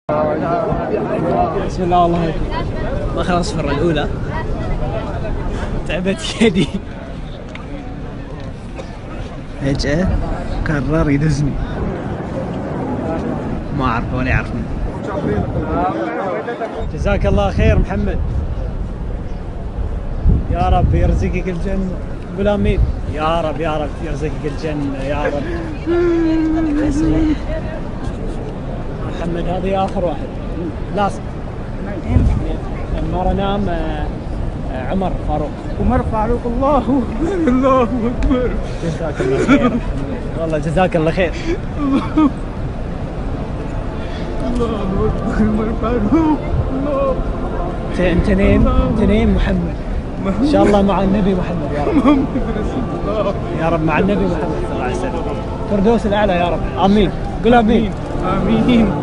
بسم الله والله يكون ما خلص الفرة الأولى تعبت يدي فجأة قرر يدزني ما أعرفه ولا يعرفني. جزاك الله خير محمد، يا رب يرزقك الجنة. قول آمين. يا رب يا رب يرزقك الجنة يا رب. محمد هذه آخر واحد لازم لما نام. عمر فاروق. الله أكبر الله أكبر. جزاك الله خير والله جزاك الله خير. الله أكبر عمر فاروق. الله تنين محمد ان شاء الله مع النبي محمد يا رب. يا رب مع النبي محمد صلى الله عليه وسلم. فردوس الأعلى يا رب. آمين. قل آمين. آمين.